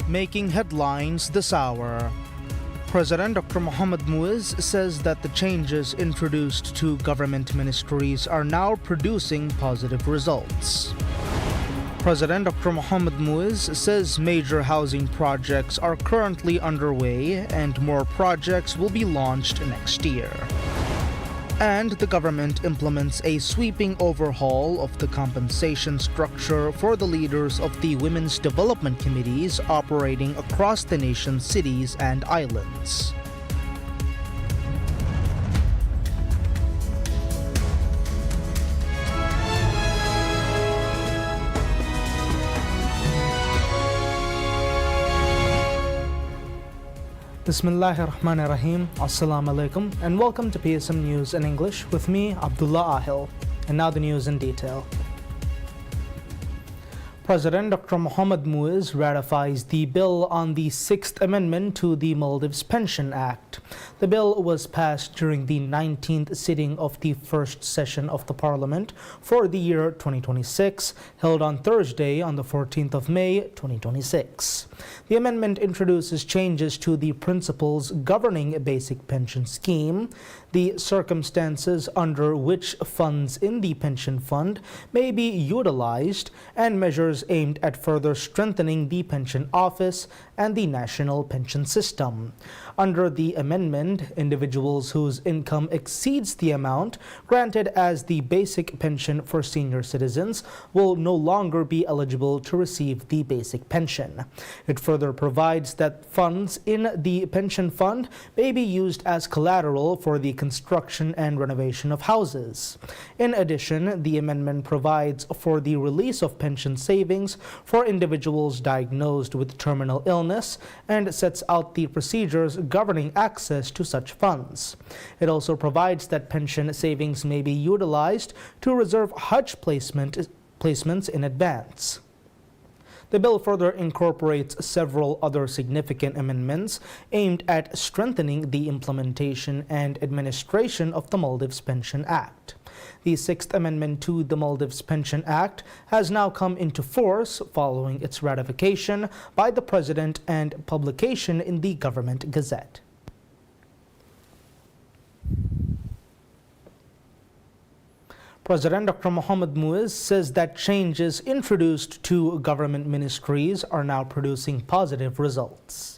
Making headlines this hour. President Dr. Mohamed Muiz says that the changes introduced to government ministries are now producing positive results. President Dr. Mohamed Muiz says major housing projects are currently underway and more projects will be launched next year. And the government implements a sweeping overhaul of the compensation structure for the leaders of the women's development committees operating across the nation's cities and islands. Bismillahirrahmanirrahim. Assalamu alaikum and welcome to PSM News in English with me, Abdullah Ahil. And now the news in detail. President Dr. Mohamed Muiz ratifies the bill on the Sixth Amendment to the Maldives Pension Act. The bill was passed during the 19th sitting of the first session of the Parliament for the year 2026, held on Thursday on the 14th of May 2026. The amendment introduces changes to the principles governing a basic pension scheme, the circumstances under which funds in the pension fund may be utilized, and measures aimed at further strengthening the pension office and the national pension system. Under the amendment, individuals whose income exceeds the amount granted as the basic pension for senior citizens will no longer be eligible to receive the basic pension. It further provides that funds in the pension fund may be used as collateral for the construction and renovation of houses. In addition, the amendment provides for the release of pension savings for individuals diagnosed with terminal illness and sets out the procedures governing access to such funds. It also provides that pension savings may be utilized to reserve Hajj placements in advance. The bill further incorporates several other significant amendments aimed at strengthening the implementation and administration of the Maldives Pension Act. The Sixth Amendment to the Maldives Pension Act has now come into force following its ratification by the President and publication in the Government Gazette. President Dr. Mohamed Muiz says that changes introduced to government ministries are now producing positive results.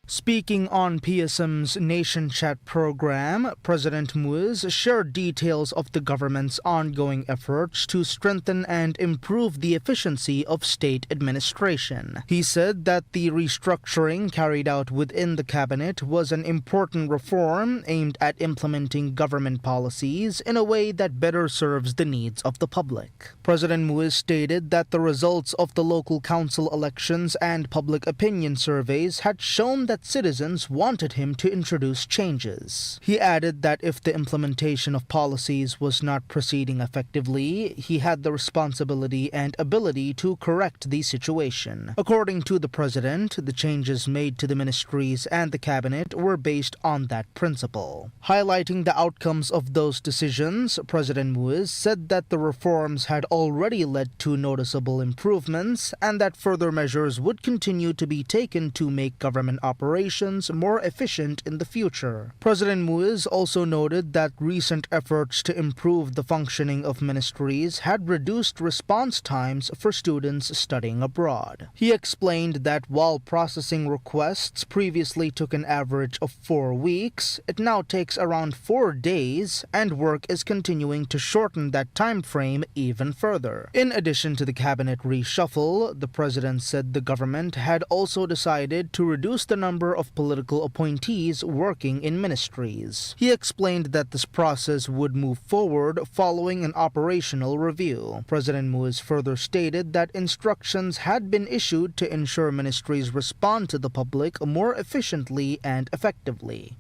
Speaking on PSM's Nation Chat program, President Muiz shared details of the government's ongoing efforts to strengthen and improve the efficiency of state administration. He said that the restructuring carried out within the cabinet was an important reform aimed at implementing government policies in a way that better serves the needs of the public. President Muiz stated that the results of the local council elections and public opinion surveys had shown that citizens wanted him to introduce changes. He added that if the implementation of policies was not proceeding effectively, he had the responsibility and ability to correct the situation. According to the president, the changes made to the ministries and the cabinet were based on that principle. Highlighting the outcomes of those decisions, President Muiz said that the reforms had already led to noticeable improvements and that further measures would continue to be taken to make government operations more efficient in the future. President Muiz also noted that recent efforts to improve the functioning of ministries had reduced response times for students studying abroad. He explained that while processing requests previously took an average of 4 weeks, it now takes around 4 days, and work is continuing to shorten that time frame even further. In addition to the cabinet reshuffle, the president said the government had also decided to reduce the number of political appointees working in ministries. He explained that this process would move forward following an operational review. President Muiz further stated that instructions had been issued to ensure ministries respond to the public more efficiently and effectively.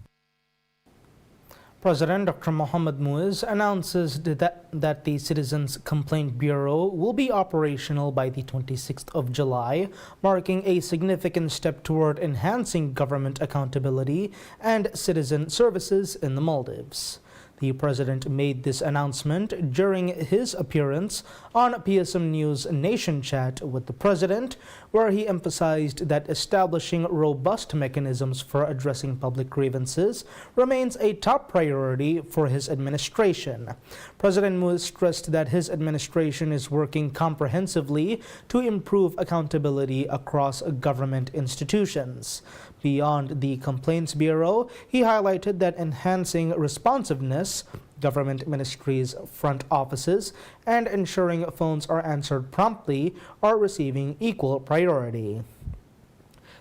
President Dr. Mohamed Muiz announces that the Citizens Complaint Bureau will be operational by the 26th of July, marking a significant step toward enhancing government accountability and citizen services in the Maldives. The president made this announcement during his appearance on PSM News Nation Chat with the president, where he emphasized that establishing robust mechanisms for addressing public grievances remains a top priority for his administration. President Muiz stressed that his administration is working comprehensively to improve accountability across government institutions. Beyond the Complaints Bureau, he highlighted that enhancing responsiveness, government ministries' front offices, and ensuring phones are answered promptly are receiving equal priority.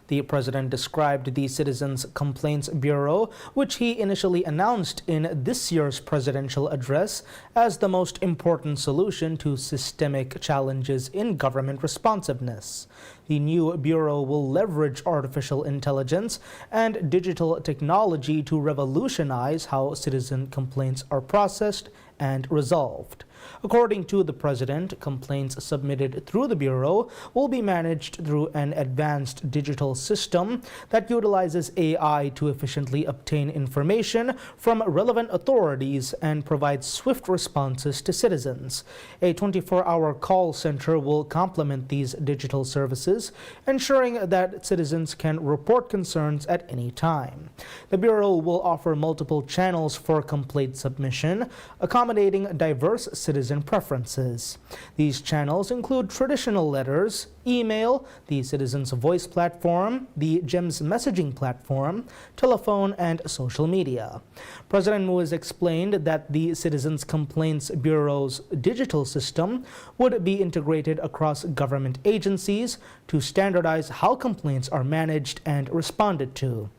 The president described the Citizens Complaints Bureau, which he initially announced in this year's presidential address, as the most important solution to systemic challenges in government responsiveness. The new bureau will leverage artificial intelligence and digital technology to revolutionize how citizen complaints are processed and resolved. According to the president, complaints submitted through the bureau will be managed through an advanced digital system that utilizes AI to efficiently obtain information from relevant authorities and provide swift responses to citizens. A 24-hour call center will complement these digital services, ensuring that citizens can report concerns at any time. The bureau will offer multiple channels for complaint submission, accommodating diverse citizen preferences. These channels include traditional letters, email, the Citizens Voice platform, the GEMS messaging platform, telephone, and social media. President Muiz explained that the Citizens Complaints Bureau's digital system would be integrated across government agencies to standardize how complaints are managed and responded to.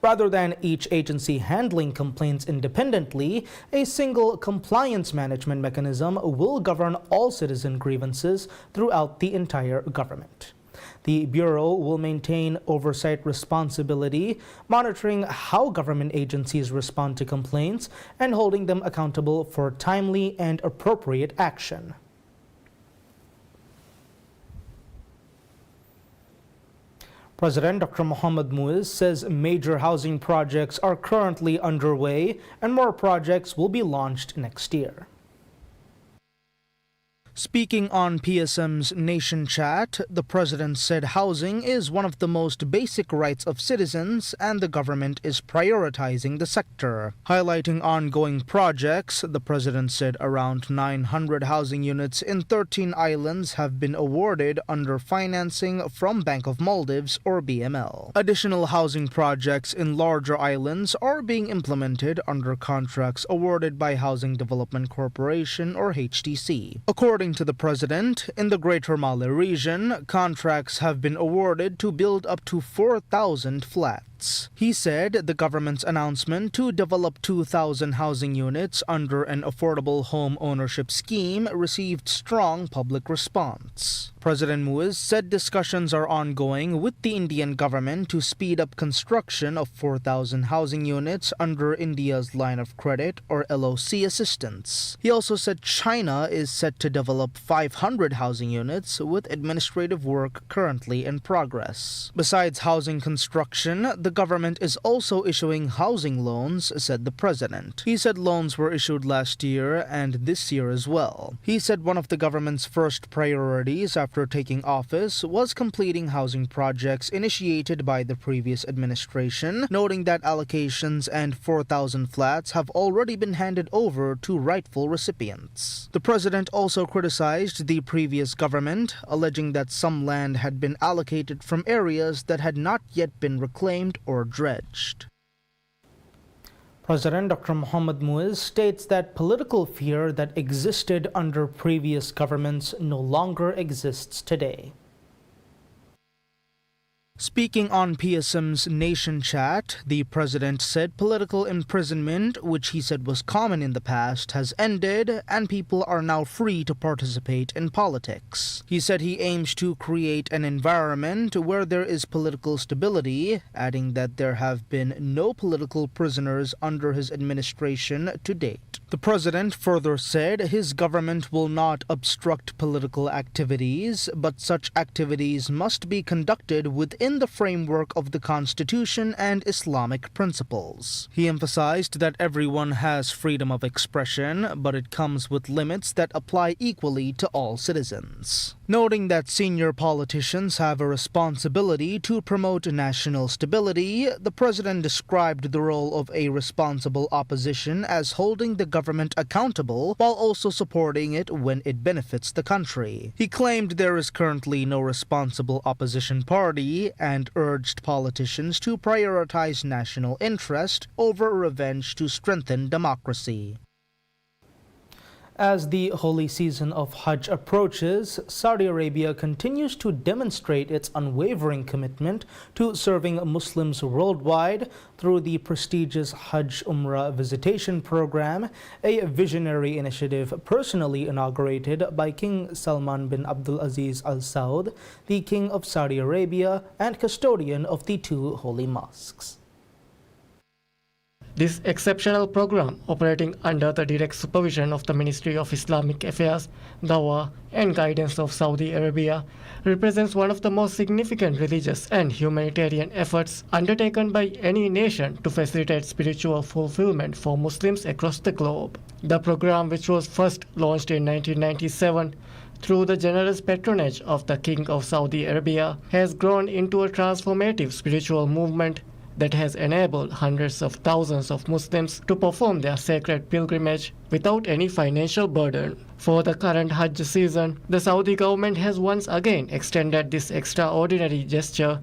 Rather than each agency handling complaints independently, a single compliance management mechanism will govern all citizen grievances throughout the entire government. The Bureau will maintain oversight responsibility, monitoring how government agencies respond to complaints and holding them accountable for timely and appropriate action. President Dr. Mohammad Muiz says major housing projects are currently underway and more projects will be launched next year. Speaking on PSM's Nation Chat, the president said housing is one of the most basic rights of citizens and the government is prioritizing the sector. Highlighting ongoing projects, the president said around 900 housing units in 13 islands have been awarded under financing from Bank of Maldives or BML. Additional housing projects in larger islands are being implemented under contracts awarded by Housing Development Corporation or HDC. According to the president, in the Greater Malé region, contracts have been awarded to build up to 4,000 flats. He said the government's announcement to develop 2,000 housing units under an affordable home ownership scheme received strong public response. President Muiz said discussions are ongoing with the Indian government to speed up construction of 4,000 housing units under India's line of credit or LOC assistance. He also said China is set to develop 500 housing units with administrative work currently in progress. Besides housing construction, the government is also issuing housing loans, said the president. He said loans were issued last year and this year as well. He said one of the government's first priorities after taking office was completing housing projects initiated by the previous administration, noting that allocations and 4,000 flats have already been handed over to rightful recipients. The president also criticized the previous government, alleging that some land had been allocated from areas that had not yet been reclaimed or dredged. President Dr. Mohammad Muiz states that political fear that existed under previous governments no longer exists today. Speaking on PSM's Nation Chat, the president said political imprisonment, which he said was common in the past, has ended and people are now free to participate in politics. He said he aims to create an environment where there is political stability, adding that there have been no political prisoners under his administration to date. The president further said his government will not obstruct political activities, but such activities must be conducted within the framework of the Constitution and Islamic principles. He emphasized that everyone has freedom of expression, but it comes with limits that apply equally to all citizens. Noting that senior politicians have a responsibility to promote national stability, the president described the role of a responsible opposition as holding the government accountable while also supporting it when it benefits the country. He claimed there is currently no responsible opposition party and urged politicians to prioritize national interest over revenge to strengthen democracy. As the holy season of Hajj approaches, Saudi Arabia continues to demonstrate its unwavering commitment to serving Muslims worldwide through the prestigious Hajj Umrah Visitation Program, a visionary initiative personally inaugurated by King Salman bin Abdulaziz Al Saud, the King of Saudi Arabia and custodian of the two holy mosques. This exceptional program, operating under the direct supervision of the Ministry of Islamic Affairs, Dawah and Guidance of Saudi Arabia, represents one of the most significant religious and humanitarian efforts undertaken by any nation to facilitate spiritual fulfillment for Muslims across the globe. The program, which was first launched in 1997, through the generous patronage of the King of Saudi Arabia, has grown into a transformative spiritual movement that has enabled hundreds of thousands of Muslims to perform their sacred pilgrimage without any financial burden. For the current Hajj season, the Saudi government has once again extended this extraordinary gesture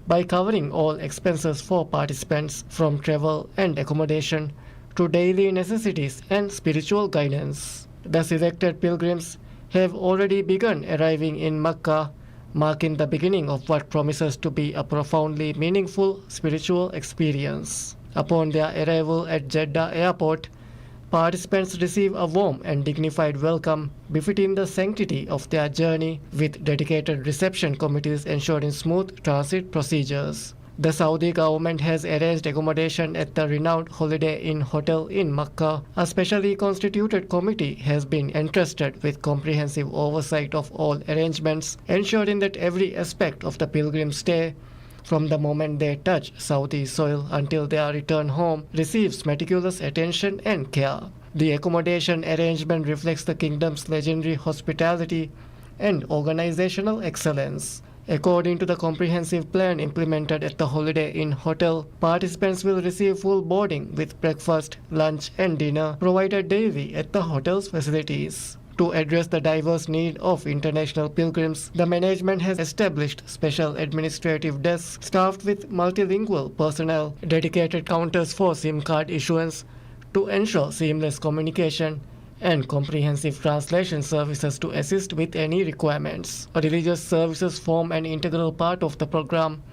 by covering all expenses for participants, from travel and accommodation to daily necessities and spiritual guidance. The selected pilgrims have already begun arriving in Makkah, marking the beginning of what promises to be a profoundly meaningful spiritual experience. Upon their arrival at Jeddah Airport, participants receive a warm and dignified welcome befitting the sanctity of their journey, with dedicated reception committees ensuring smooth transit procedures. The Saudi government has arranged accommodation at the renowned Holiday Inn Hotel in Makkah. A specially constituted committee has been entrusted with comprehensive oversight of all arrangements, ensuring that every aspect of the pilgrim's stay, from the moment they touch Saudi soil until their return home, receives meticulous attention and care. The accommodation arrangement reflects the kingdom's legendary hospitality and organizational excellence. According to the comprehensive plan implemented at the Holiday Inn Hotel, participants will receive full boarding with breakfast, lunch and dinner provided daily at the hotel's facilities. To address the diverse need of international pilgrims, the management has established special administrative desks staffed with multilingual personnel, dedicated counters for SIM card issuance to ensure seamless communication, and comprehensive translation services to assist with any requirements. Religious services form an integral part of the program,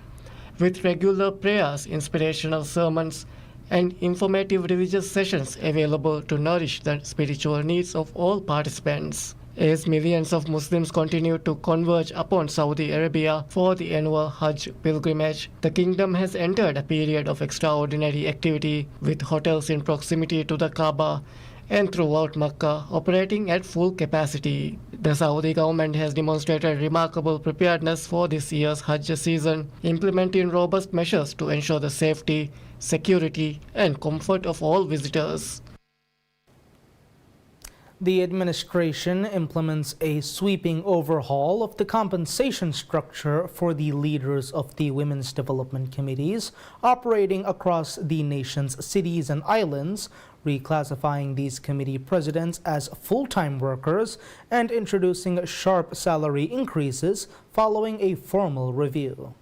with regular prayers, inspirational sermons, and informative religious sessions available to nourish the spiritual needs of all participants. As millions of Muslims continue to converge upon Saudi Arabia for the annual Hajj pilgrimage, the kingdom has entered a period of extraordinary activity, with hotels in proximity to the Kaaba and throughout Makkah operating at full capacity. The Saudi government has demonstrated remarkable preparedness for this year's Hajj season, implementing robust measures to ensure the safety, security, and comfort of all visitors. The administration implements a sweeping overhaul of the compensation structure for the leaders of the Women's Development Committees operating across the nation's cities and islands, reclassifying these committee presidents as full-time workers and introducing sharp salary increases following a formal review.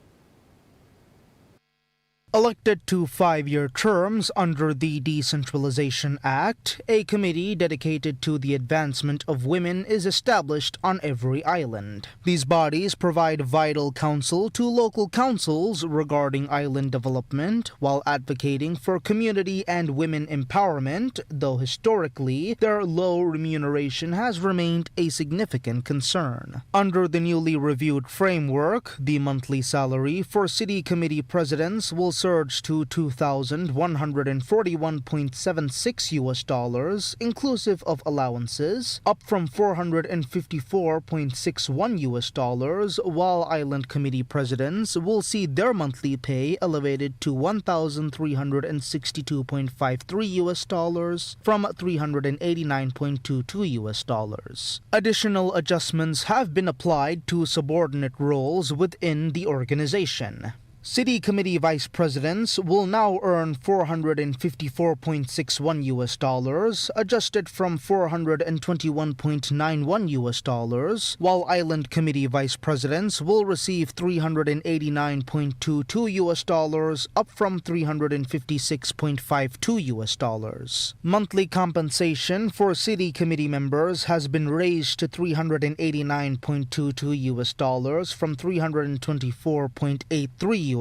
Elected to 5-year terms under the Decentralization Act, a committee dedicated to the advancement of women is established on every island. These bodies provide vital counsel to local councils regarding island development while advocating for community and women empowerment, though historically their low remuneration has remained a significant concern. Under the newly reviewed framework, the monthly salary for city committee presidents will surged to $2,141.76 inclusive of allowances, up from $454.61, while Island Committee presidents will see their monthly pay elevated to $1,362.53 from $389.22. Additional adjustments have been applied to subordinate roles within the organization. City Committee Vice Presidents will now earn $454.61, adjusted from $421.91, while Island Committee Vice Presidents will receive $389.22, up from $356.52. Monthly compensation for City Committee members has been raised to $389.22 from $324.83,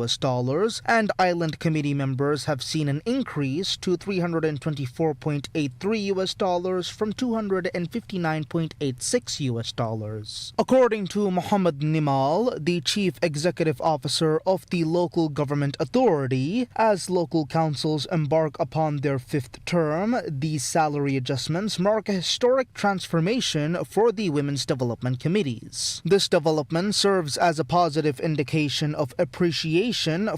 and Island Committee members have seen an increase to $324.83 from $259.86. According to Muhammad Nimal, the Chief Executive Officer of the Local Government Authority, as local councils embark upon their fifth term, these salary adjustments mark a historic transformation for the Women's Development Committees. This development serves as a positive indication of appreciation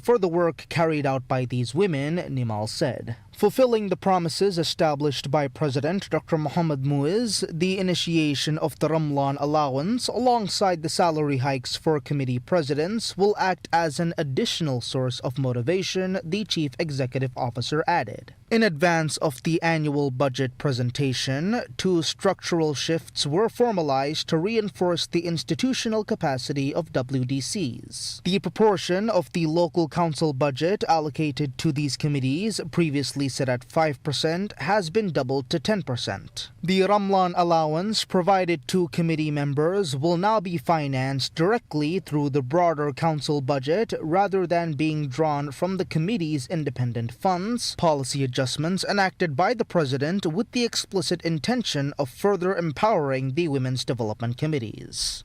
for the work carried out by these women, Nimal said. Fulfilling the promises established by President Dr. Mohamed Muiz, the initiation of the Ramlan allowance alongside the salary hikes for committee presidents will act as an additional source of motivation, the Chief Executive Officer added. In advance of the annual budget presentation, two structural shifts were formalized to reinforce the institutional capacity of WDCs. The proportion of the local council budget allocated to these committees, previously set at 5%, has been doubled to 10%. The Ramlan allowance provided to committee members will now be financed directly through the broader council budget rather than being drawn from the committee's independent funds, policy adjustments enacted by the President with the explicit intention of further empowering the Women's Development Committees.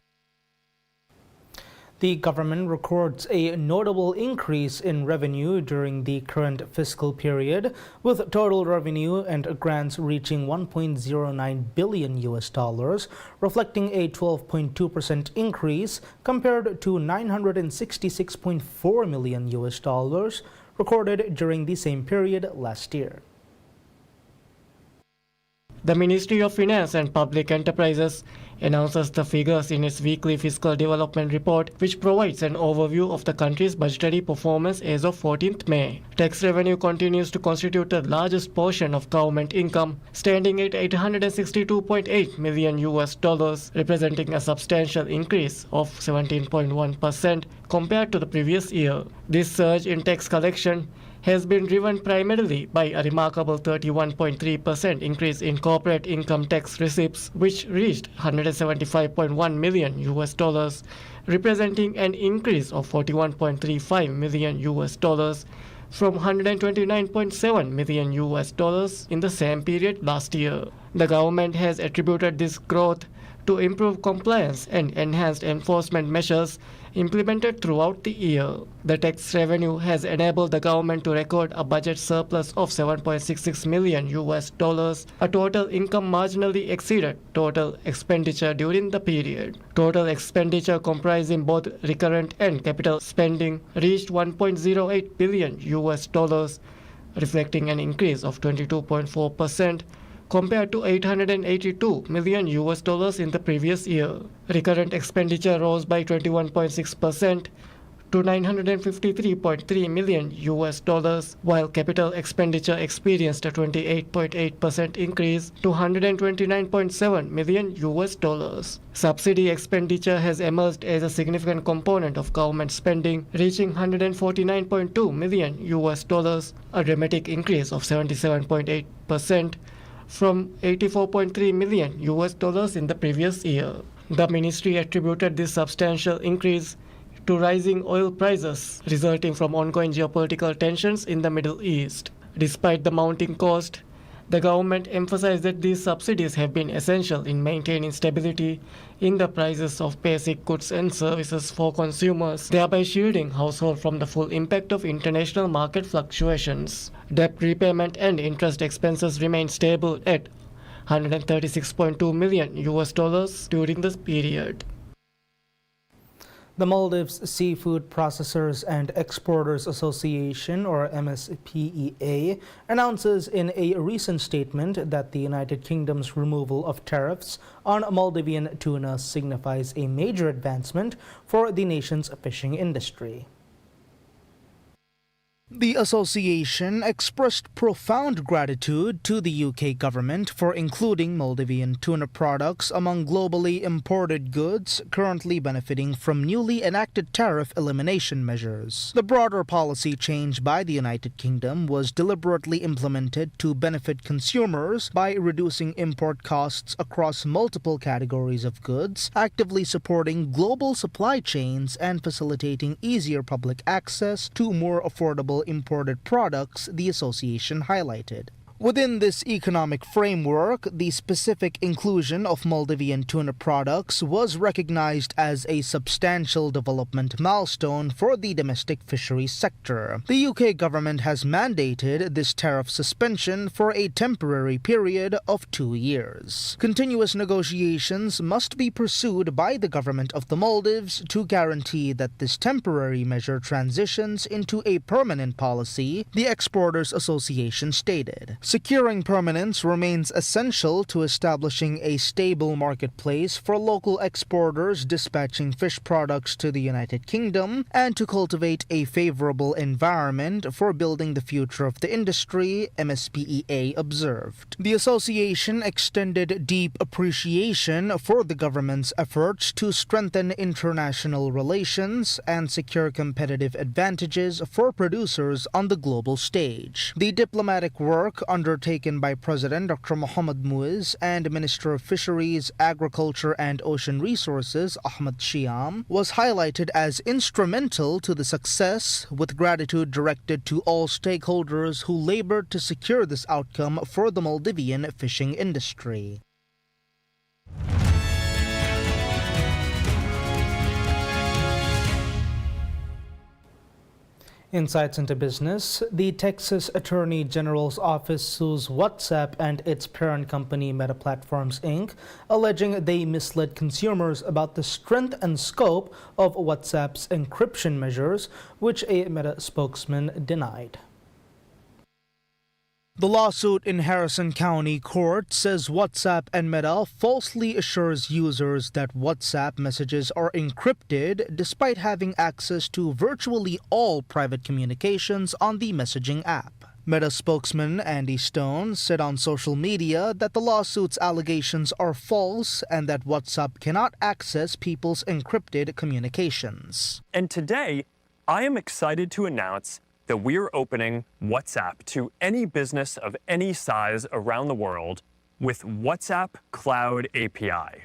The government records a notable increase in revenue during the current fiscal period, with total revenue and grants reaching $1.09 billion, reflecting a 12.2% increase compared to $966.4 million recorded during the same period last year. The Ministry of Finance and Public Enterprises announces the figures in its weekly fiscal development report, which provides an overview of the country's budgetary performance as of 14th May. Tax revenue continues to constitute the largest portion of government income, standing at $862.8 million, representing a substantial increase of 17.1% compared to the previous year. This surge in tax collection has been driven primarily by a remarkable 31.3% increase in corporate income tax receipts, which reached $175.1 million, representing an increase of $41.35 million from $129.7 million in the same period last year. The government has attributed this growth to improved compliance and enhanced enforcement measures implemented throughout the year. The tax revenue has enabled the government to record a budget surplus of $7.66 million, a total income marginally exceeded total expenditure during the period. Total expenditure comprising both recurrent and capital spending reached $1.08 billion, reflecting an increase of 22.4% compared to $882 million in the previous year. Recurrent expenditure rose by 21.6% to $953.3 million, while capital expenditure experienced a 28.8% increase to $129.7 million. Subsidy expenditure has emerged as a significant component of government spending, reaching $149.2 million, a dramatic increase of 77.8% from $84.3 million in the previous year. The ministry attributed this substantial increase to rising oil prices resulting from ongoing geopolitical tensions in the Middle East. Despite the mounting cost, The government emphasized that these subsidies have been essential in maintaining stability in the prices of basic goods and services for consumers, thereby shielding households from the full impact of international market fluctuations. Debt repayment and interest expenses remained stable at $136.2 million during this period. The Maldives Seafood Processors and Exporters Association, or MSPEA, announces in a recent statement that the United Kingdom's removal of tariffs on Maldivian tuna signifies a major advancement for the nation's fishing industry. The association expressed profound gratitude to the UK government for including Maldivian tuna products among globally imported goods currently benefiting from newly enacted tariff elimination measures. The broader policy change by the United Kingdom was deliberately implemented to benefit consumers by reducing import costs across multiple categories of goods, actively supporting global supply chains, and facilitating easier public access to more affordable imported products, the association highlighted. Within this economic framework, the specific inclusion of Maldivian tuna products was recognized as a substantial development milestone for the domestic fisheries sector. The UK government has mandated this tariff suspension for a temporary period of 2 years. Continuous negotiations must be pursued by the government of the Maldives to guarantee that this temporary measure transitions into a permanent policy, the Exporters Association stated. Securing permanence remains essential to establishing a stable marketplace for local exporters dispatching fish products to the United Kingdom and to cultivate a favorable environment for building the future of the industry, MSPEA observed. The association extended deep appreciation for the government's efforts to strengthen international relations and secure competitive advantages for producers on the global stage. The diplomatic work undertaken by President Dr. Mohamed Muiz and Minister of Fisheries, Agriculture and Ocean Resources Ahmed Shiam was highlighted as instrumental to the success, with gratitude directed to all stakeholders who labored to secure this outcome for the Maldivian fishing industry. Insights into business. The Texas Attorney General's office sues WhatsApp and its parent company Meta Platforms Inc., alleging they misled consumers about the strength and scope of WhatsApp's encryption measures, which a Meta spokesman denied. The lawsuit in Harrison County Court says WhatsApp and Meta falsely assures users that WhatsApp messages are encrypted despite having access to virtually all private communications on the messaging app. Meta spokesman Andy Stone said on social media that the lawsuit's allegations are false and that WhatsApp cannot access people's encrypted communications. And today, I am excited to announce that we are opening WhatsApp to any business of any size around the world with WhatsApp Cloud API.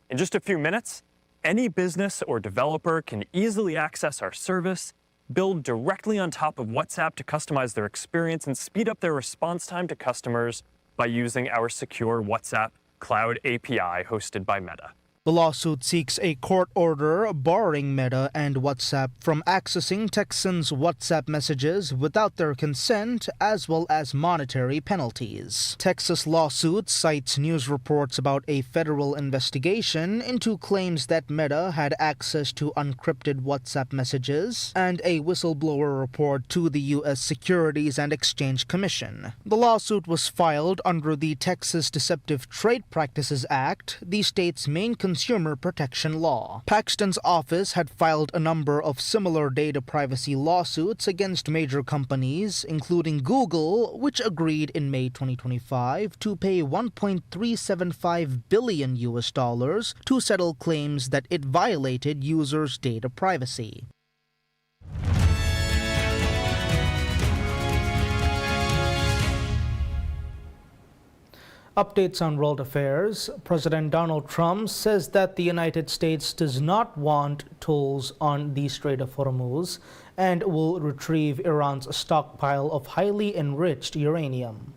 In just a few minutes, any business or developer can easily access our service, build directly on top of WhatsApp to customize their experience and speed up their response time to customers by using our secure WhatsApp Cloud API hosted by Meta. The lawsuit seeks a court order barring Meta and WhatsApp from accessing Texans' WhatsApp messages without their consent, as well as monetary penalties. Texas lawsuit cites news reports about a federal investigation into claims that Meta had access to unencrypted WhatsApp messages and a whistleblower report to the U.S. Securities and Exchange Commission. The lawsuit was filed under the Texas Deceptive Trade Practices Act, the state's main consumer protection law. Paxton's office had filed a number of similar data privacy lawsuits against major companies, including Google, which agreed in May 2025 to pay $1.375 billion to settle claims that it violated users' data privacy. Updates on world affairs. President Donald Trump says that the United States does not want tolls on the Strait of Hormuz and will retrieve Iran's stockpile of highly enriched uranium.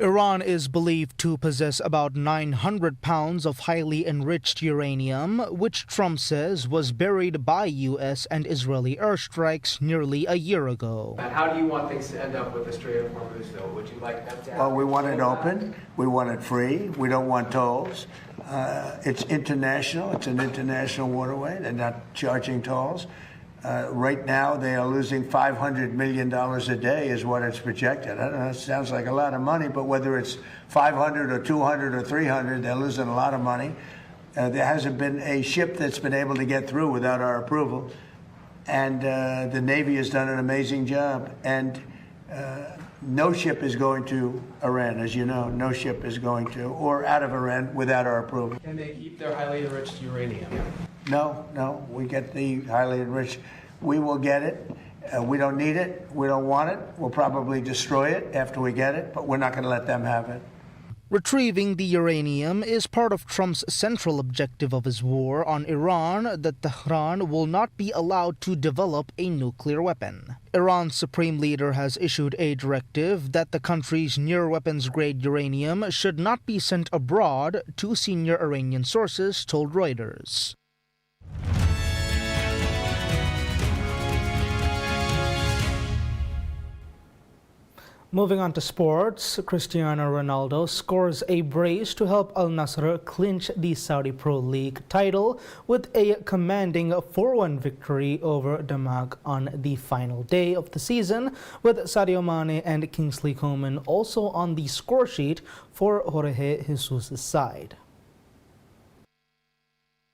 Iran is believed to possess about 900 pounds of highly enriched uranium, which Trump says was buried by U.S. and Israeli airstrikes nearly a year ago. And how do you want things to end up with the Strait of Hormuz, though? Would you like them to have... Well, we want it open. We want it free. We don't want tolls. It's international. It's an international waterway. They're not charging tolls. Right now, they are losing $500 million a day is what it's projected. I don't know, it sounds like a lot of money, but whether it's 500 or 200 or 300, they're losing a lot of money. There hasn't been a ship that's been able to get through without our approval. And the Navy has done an amazing job. And no ship is going to Iran, as you know. No ship is going to, or out of Iran without our approval. Can they keep their highly enriched uranium? No, we get the highly enriched. We will get it. We don't need it. We don't want it. We'll probably destroy it after we get it, but we're not going to let them have it. Retrieving the uranium is part of Trump's central objective of his war on Iran, that Tehran will not be allowed to develop a nuclear weapon. Iran's supreme leader has issued a directive that the country's near-weapons-grade uranium should not be sent abroad, two senior Iranian sources told Reuters. Moving on to sports, Cristiano Ronaldo scores a brace to help Al Nassr clinch the Saudi Pro League title with a commanding 4-1 victory over Damac on the final day of the season, with Sadio Mane and Kingsley Coman also on the score sheet for Jorge Jesus' side.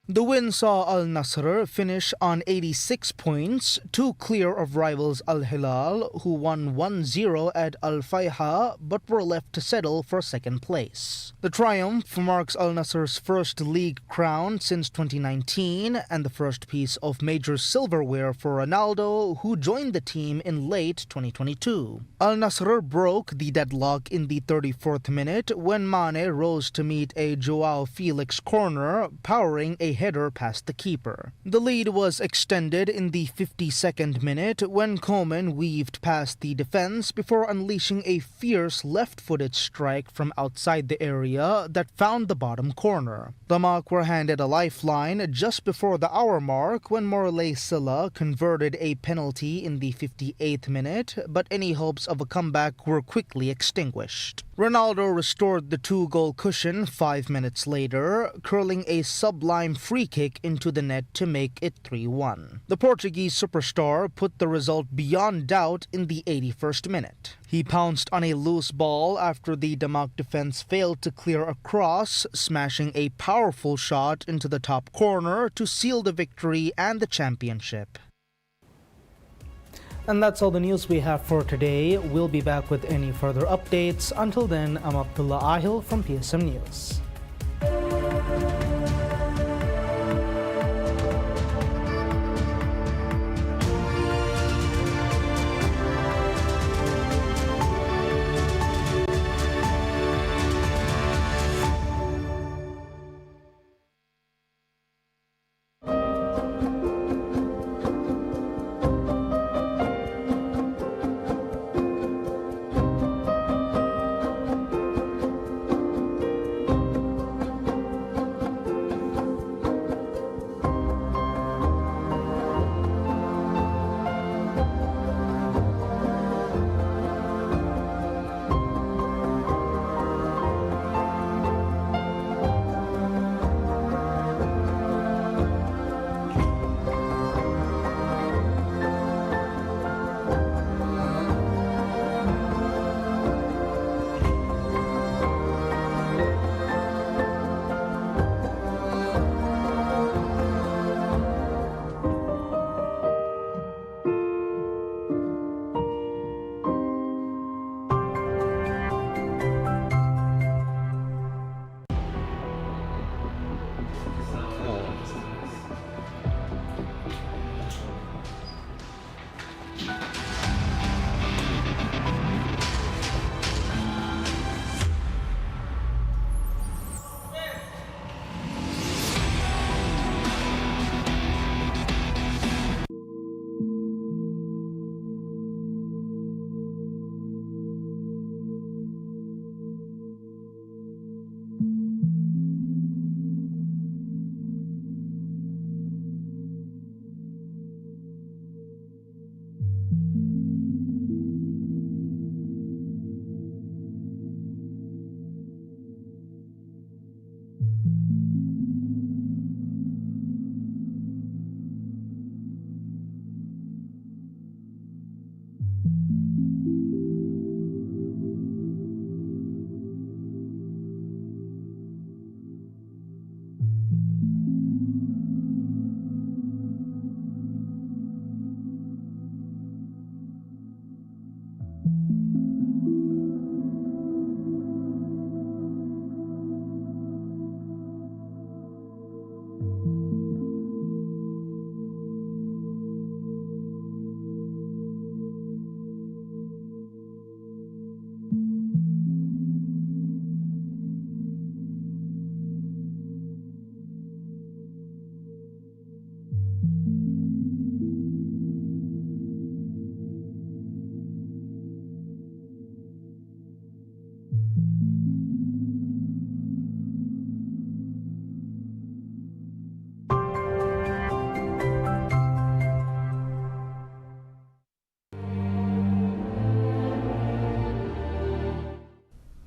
The win saw Al Nassr finish on 86 points, two clear of rivals Al Hilal, who won 1-0 at Al Fayha but were left to settle for second place. The triumph marks Al Nassr's first league crown since 2019 and the first piece of major silverware for Ronaldo, who joined the team in late 2022. Al Nassr broke the deadlock in the 34th minute when Mane rose to meet a Joao Felix corner, powering a header past the keeper. The lead was extended in the 52nd minute when Coman weaved past the defense before unleashing a fierce left-footed strike from outside the area that found the bottom corner. Damac were handed a lifeline just before the hour mark when Morley Silla converted a penalty in the 58th minute, but any hopes of a comeback were quickly extinguished. Ronaldo restored the two-goal cushion 5 minutes later, curling a sublime free kick into the net to make it 3-1. The Portuguese superstar put the result beyond doubt in the 81st minute. He pounced on a loose ball after the Damac defense failed to clear a cross, smashing a powerful shot into the top corner to seal the victory and the championship. And that's all the news we have for today. We'll be back with any further updates. Until then, I'm Abdullah Ahil from PSM News.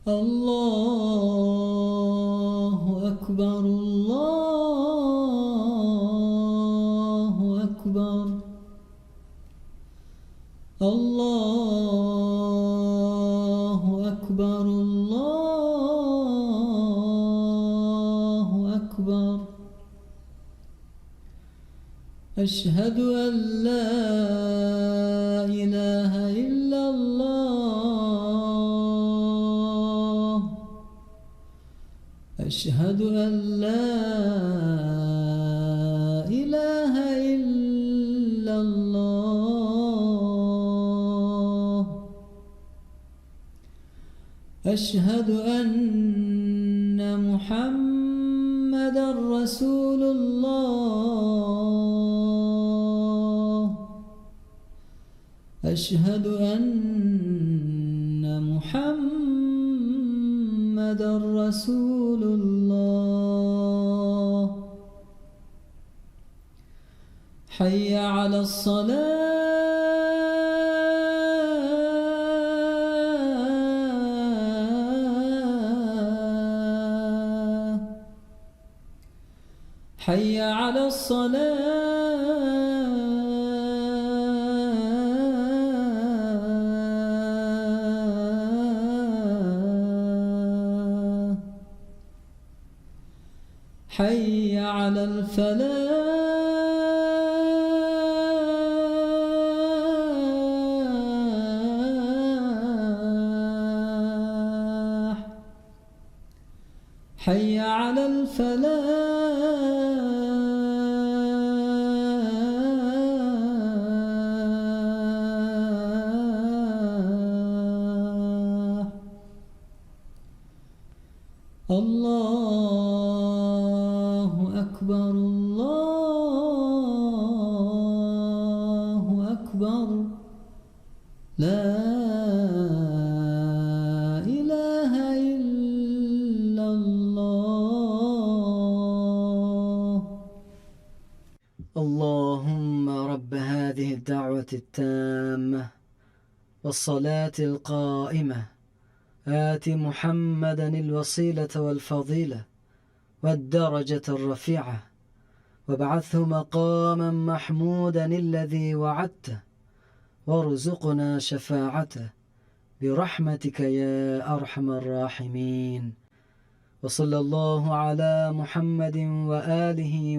الله أكبر الله أكبر الله أكبر الله أكبر أشهد أن لا إله إلا الله أشهد أن لا إله إلا الله أشهد أن محمدًا رسول الله أشهد أن محمدًا رسول الله حي على الصلاة حي على الصلاة حي على الفلاح حي على الفلاح الله أكبر الله أكبر لا إله إلا الله اللهم رب هذه الدعوة التامة والصلاة القائمة آت محمدًا الوسيلة والفضيلة والدرجة الرفيعة وابعثه مقامًا محمودًا الذي وعدته وارزقنا شفاعته برحمتك يا أرحم الراحمين وصلى الله على محمد وآله